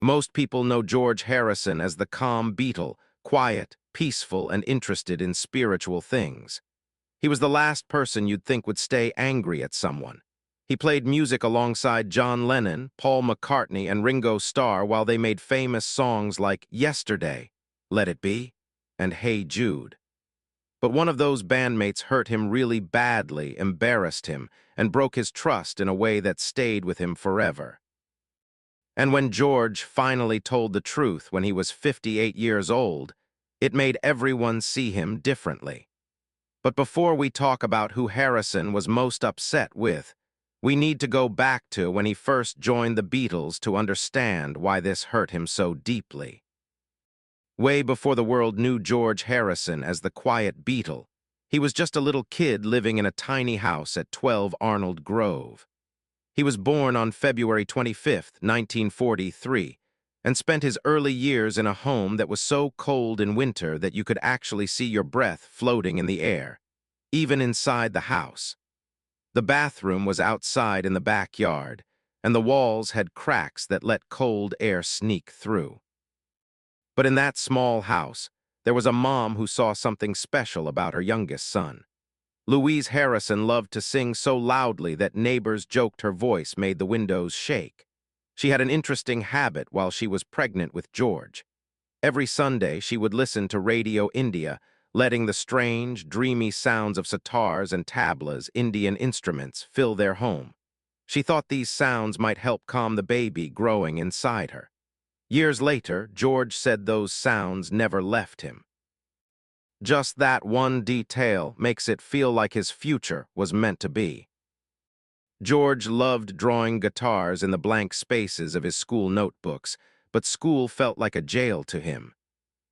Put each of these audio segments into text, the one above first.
Most people know George Harrison as the calm Beatle, quiet, peaceful, and interested in spiritual things. He was the last person you'd think would stay angry at someone. He played music alongside John Lennon, Paul McCartney, and Ringo Starr while they made famous songs like Yesterday, Let It Be, and Hey Jude. But one of those bandmates hurt him really badly, embarrassed him, and broke his trust in a way that stayed with him forever. And when George finally told the truth when he was 58 years old, it made everyone see him differently. But before we talk about who Harrison was most upset with, we need to go back to when he first joined the Beatles to understand why this hurt him so deeply. Way before the world knew George Harrison as the quiet Beatle, he was just a little kid living in a tiny house at 12 Arnold Grove. He was born on February 25, 1943, and spent his early years in a home that was so cold in winter that you could actually see your breath floating in the air, even inside the house. The bathroom was outside in the backyard, and the walls had cracks that let cold air sneak through. But in that small house, there was a mom who saw something special about her youngest son. Louise Harrison loved to sing so loudly that neighbors joked her voice made the windows shake. She had an interesting habit while she was pregnant with George. Every Sunday, she would listen to Radio India, letting the strange, dreamy sounds of sitars and tablas, Indian instruments, fill their home. She thought these sounds might help calm the baby growing inside her. Years later, George said those sounds never left him. Just that one detail makes it feel like his future was meant to be. George loved drawing guitars in the blank spaces of his school notebooks, but school felt like a jail to him.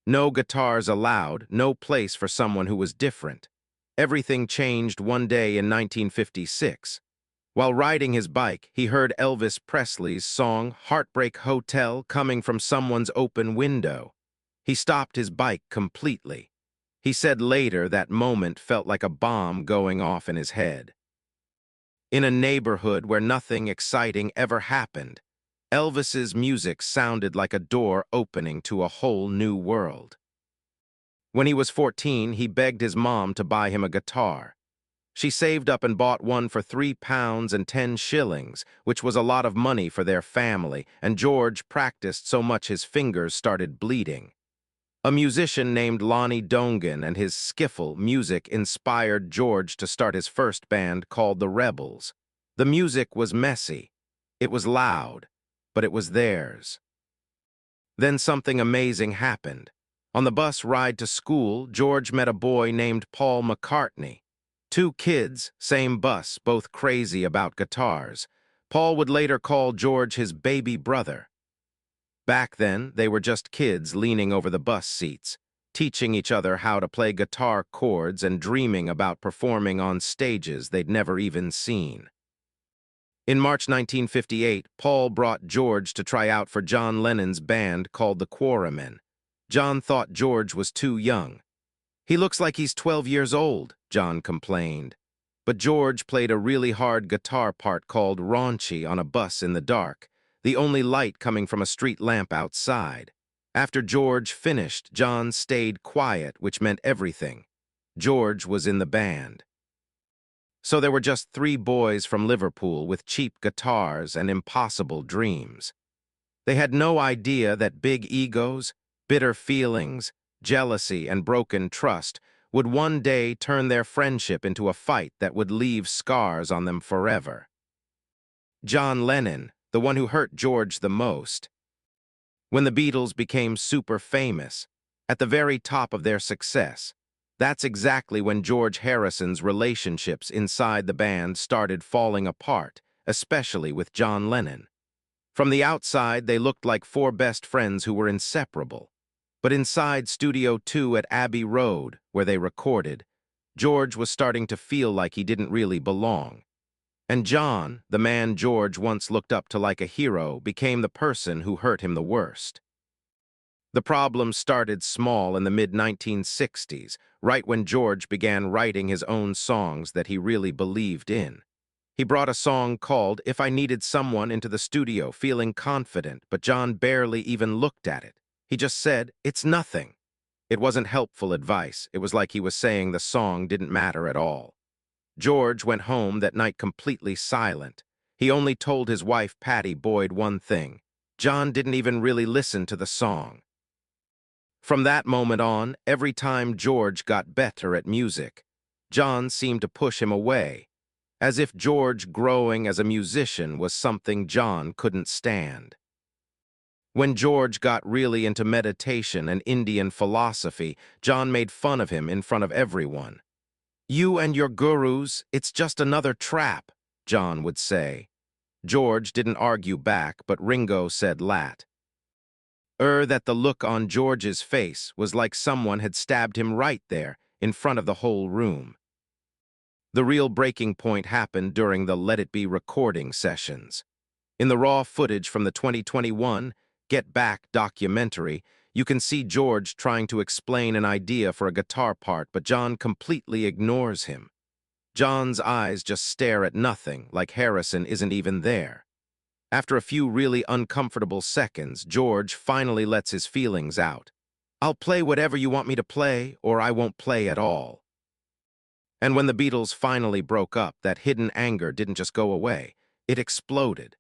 No guitars allowed, no place for someone who was different. Everything changed one day in 1956. While riding his bike, he heard Elvis Presley's song Heartbreak Hotel coming from someone's open window. He stopped his bike completely. He said later that moment felt like a bomb going off in his head. In a neighborhood where nothing exciting ever happened, Elvis's music sounded like a door opening to a whole new world. When he was 14, he begged his mom to buy him a guitar. She saved up and bought one for £3 and 10 shillings, which was a lot of money for their family, and George practiced so much his fingers started bleeding. A musician named Lonnie Donegan and his skiffle music inspired George to start his first band called the Rebels. The music was messy. It was loud, but it was theirs. Then something amazing happened. On the bus ride to school, George met a boy named Paul McCartney. Two kids, same bus, both crazy about guitars. Paul would later call George his baby brother. Back then, they were just kids leaning over the bus seats, teaching each other how to play guitar chords and dreaming about performing on stages they'd never even seen. In March 1958, Paul brought George to try out for John Lennon's band called the Quarrymen. John thought George was too young. "He looks like he's 12 years old," John complained. But George played a really hard guitar part called Raunchy on a bus in the dark, the only light coming from a street lamp outside. After George finished, John stayed quiet, which meant everything. George was in the band. So there were just 3 boys from Liverpool with cheap guitars and impossible dreams. They had no idea that big egos, bitter feelings, jealousy, and broken trust would one day turn their friendship into a fight that would leave scars on them forever. John Lennon, the one who hurt George the most. When the Beatles became super famous, at the very top of their success, that's exactly when George Harrison's relationships inside the band started falling apart, especially with John Lennon. From the outside, they looked like 4 best friends who were inseparable. But inside Studio 2 at Abbey Road, where they recorded, George was starting to feel like he didn't really belong. And John, the man George once looked up to like a hero, became the person who hurt him the worst. The problem started small in the mid-1960s, right when George began writing his own songs that he really believed in. He brought a song called If I Needed Someone into the studio, feeling confident, but John barely even looked at it. He just said, "It's nothing." It wasn't helpful advice. It was like he was saying the song didn't matter at all. George went home that night completely silent. He only told his wife, Patty Boyd, one thing. John didn't even really listen to the song. From that moment on, every time George got better at music, John seemed to push him away, as if George growing as a musician was something John couldn't stand. When George got really into meditation and Indian philosophy, John made fun of him in front of everyone. "You and your gurus, it's just another trap," John would say. George didn't argue back, but Ringo said lat. That the look on George's face was like someone had stabbed him right there, in front of the whole room. The real breaking point happened during the Let It Be recording sessions. In the raw footage from the 2021 Get Back documentary, you can see George trying to explain an idea for a guitar part, but John completely ignores him. John's eyes just stare at nothing, like Harrison isn't even there. After a few really uncomfortable seconds, George finally lets his feelings out. "I'll play whatever you want me to play, or I won't play at all." And when the Beatles finally broke up, that hidden anger didn't just go away, it exploded.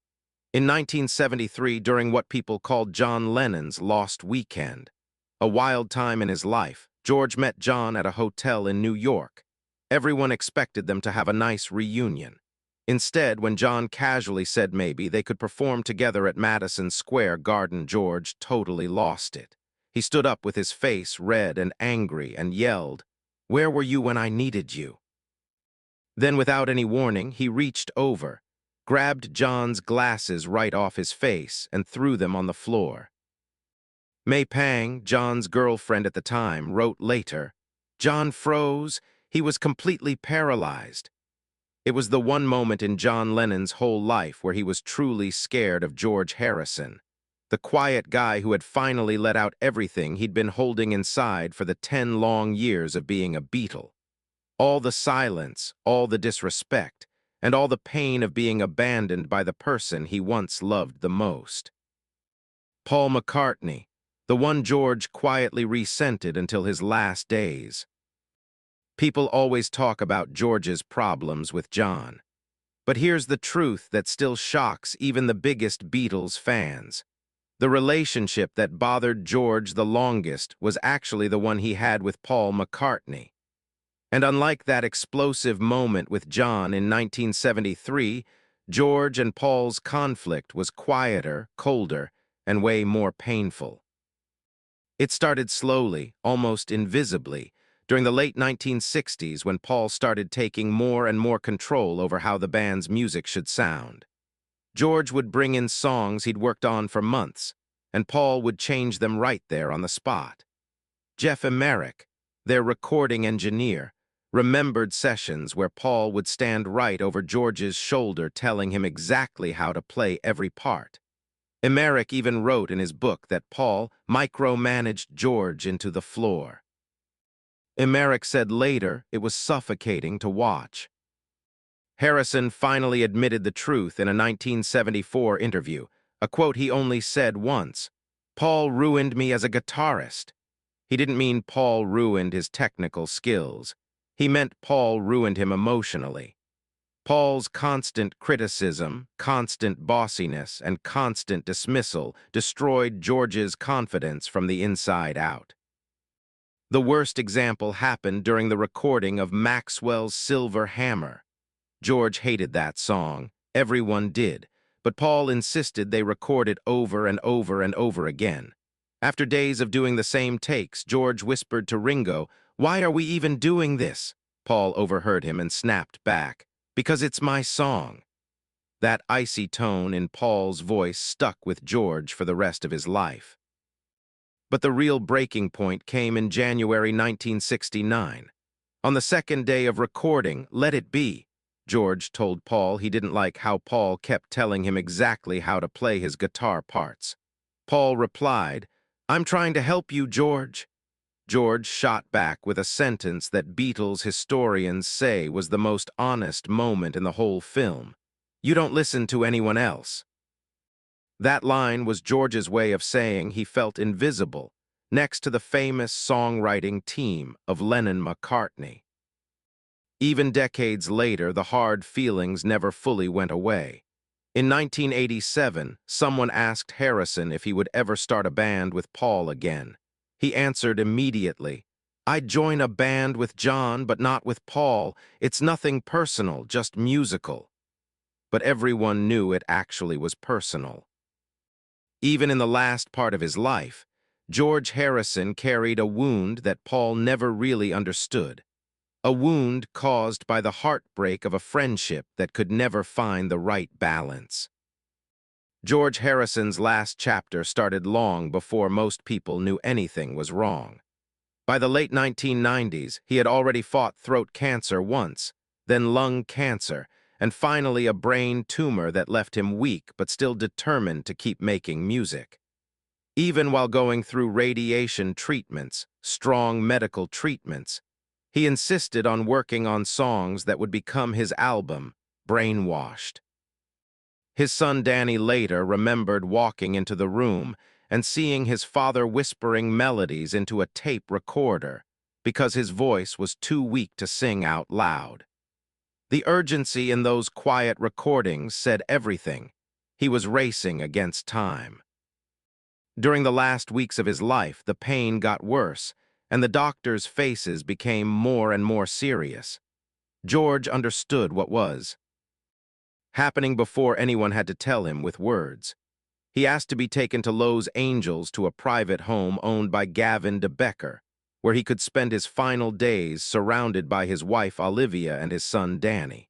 In 1973, during what people called John Lennon's Lost Weekend, a wild time in his life, George met John at a hotel in New York. Everyone expected them to have a nice reunion. Instead, when John casually said maybe they could perform together at Madison Square Garden, George totally lost it. He stood up with his face red and angry and yelled, "Where were you when I needed you?" Then, without any warning, he reached over, grabbed John's glasses right off his face, and threw them on the floor. May Pang, John's girlfriend at the time, wrote later, "John froze. He was completely paralyzed." It was the one moment in John Lennon's whole life where he was truly scared of George Harrison, the quiet guy who had finally let out everything he'd been holding inside for the 10 long years of being a Beatle. All the silence, all the disrespect, and all the pain of being abandoned by the person he once loved the most. Paul McCartney, the one George quietly resented until his last days. People always talk about George's problems with John. But here's the truth that still shocks even the biggest Beatles fans. The relationship that bothered George the longest was actually the one he had with Paul McCartney. And unlike that explosive moment with John in 1973, George and Paul's conflict was quieter, colder, and way more painful. It started slowly, almost invisibly, during the late 1960s when Paul started taking more and more control over how the band's music should sound. George would bring in songs he'd worked on for months, and Paul would change them right there on the spot. Jeff Emerick, their recording engineer, remembered sessions where Paul would stand right over George's shoulder telling him exactly how to play every part. Emerick even wrote in his book that Paul micromanaged George into the floor. Emerick said later it was suffocating to watch. Harrison finally admitted the truth in a 1974 interview, a quote he only said once, "Paul ruined me as a guitarist." He didn't mean Paul ruined his technical skills. He meant Paul ruined him emotionally. Paul's constant criticism, constant bossiness, and constant dismissal destroyed George's confidence from the inside out. The worst example happened during the recording of Maxwell's Silver Hammer. George hated that song, everyone did, but Paul insisted they record it over and over and over again. After days of doing the same takes, George whispered to Ringo, "Why are we even doing this?" Paul overheard him and snapped back, "Because it's my song." That icy tone in Paul's voice stuck with George for the rest of his life. But the real breaking point came in January 1969. On the second day of recording Let It Be, George told Paul he didn't like how Paul kept telling him exactly how to play his guitar parts. Paul replied, "I'm trying to help you, George." George shot back with a sentence that Beatles historians say was the most honest moment in the whole film. "You don't listen to anyone else." That line was George's way of saying he felt invisible, next to the famous songwriting team of Lennon-McCartney. Even decades later, the hard feelings never fully went away. In 1987, someone asked Harrison if he would ever start a band with Paul again. He answered immediately, "I'd join a band with John, but not with Paul. It's nothing personal, just musical." But everyone knew it actually was personal. Even in the last part of his life, George Harrison carried a wound that Paul never really understood. A wound caused by the heartbreak of a friendship that could never find the right balance. George Harrison's last chapter started long before most people knew anything was wrong. By the late 1990s, he had already fought throat cancer once, then lung cancer, and finally a brain tumor that left him weak but still determined to keep making music. Even while going through radiation treatments, strong medical treatments, he insisted on working on songs that would become his album, Brainwashed. His son Danny later remembered walking into the room and seeing his father whispering melodies into a tape recorder because his voice was too weak to sing out loud. The urgency in those quiet recordings said everything. He was racing against time. During the last weeks of his life, the pain got worse, and the doctors' faces became more and more serious. George understood what was happening before anyone had to tell him with words. He asked to be taken to Los Angeles to a private home owned by Gavin de Becker, where he could spend his final days surrounded by his wife Olivia and his son Danny.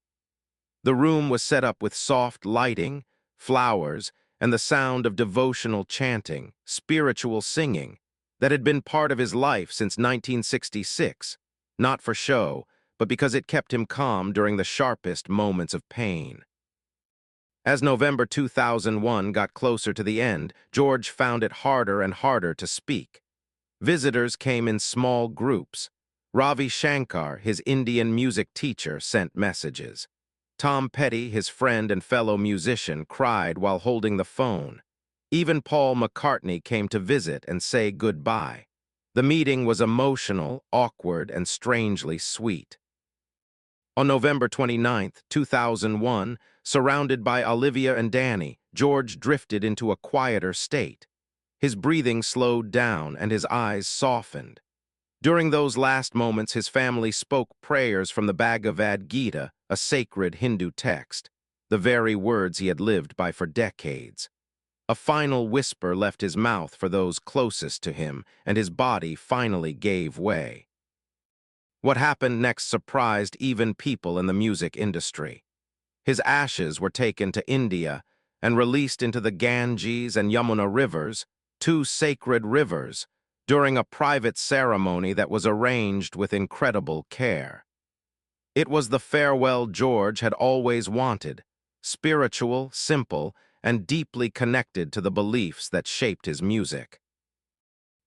The room was set up with soft lighting, flowers, and the sound of devotional chanting, spiritual singing, that had been part of his life since 1966, not for show, but because it kept him calm during the sharpest moments of pain. As November 2001 got closer to the end, George found it harder and harder to speak. Visitors came in small groups. Ravi Shankar, his Indian music teacher, sent messages. Tom Petty, his friend and fellow musician, cried while holding the phone. Even Paul McCartney came to visit and say goodbye. The meeting was emotional, awkward, and strangely sweet. On November 29, 2001, surrounded by Olivia and Danny, George drifted into a quieter state. His breathing slowed down and his eyes softened. During those last moments, his family spoke prayers from the Bhagavad Gita, a sacred Hindu text, the very words he had lived by for decades. A final whisper left his mouth for those closest to him, and his body finally gave way. What happened next surprised even people in the music industry. His ashes were taken to India and released into the Ganges and Yamuna rivers, two sacred rivers, during a private ceremony that was arranged with incredible care. It was the farewell George had always wanted, spiritual, simple, and deeply connected to the beliefs that shaped his music.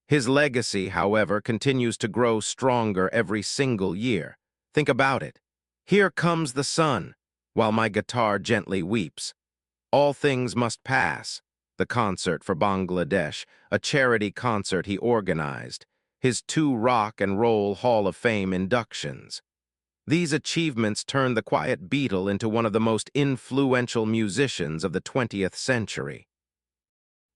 His legacy, however, continues to grow stronger every single year. Think about it. Here comes the sun, while my guitar gently weeps. All things must pass. The concert for Bangladesh, a charity concert he organized. His 2 Rock and Roll Hall of Fame inductions. These achievements turned the quiet Beatle into one of the most influential musicians of the 20th century.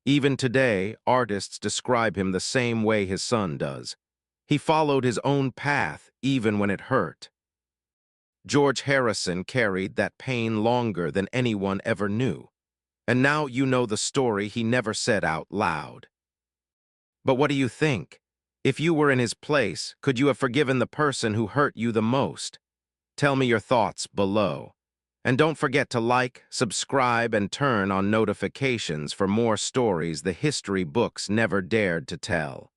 Even today, artists describe him the same way his son does. He followed his own path, even when it hurt. George Harrison carried that pain longer than anyone ever knew. And now you know the story he never said out loud. But what do you think? If you were in his place, could you have forgiven the person who hurt you the most? Tell me your thoughts below. And don't forget to like, subscribe, and turn on notifications for more stories the history books never dared to tell.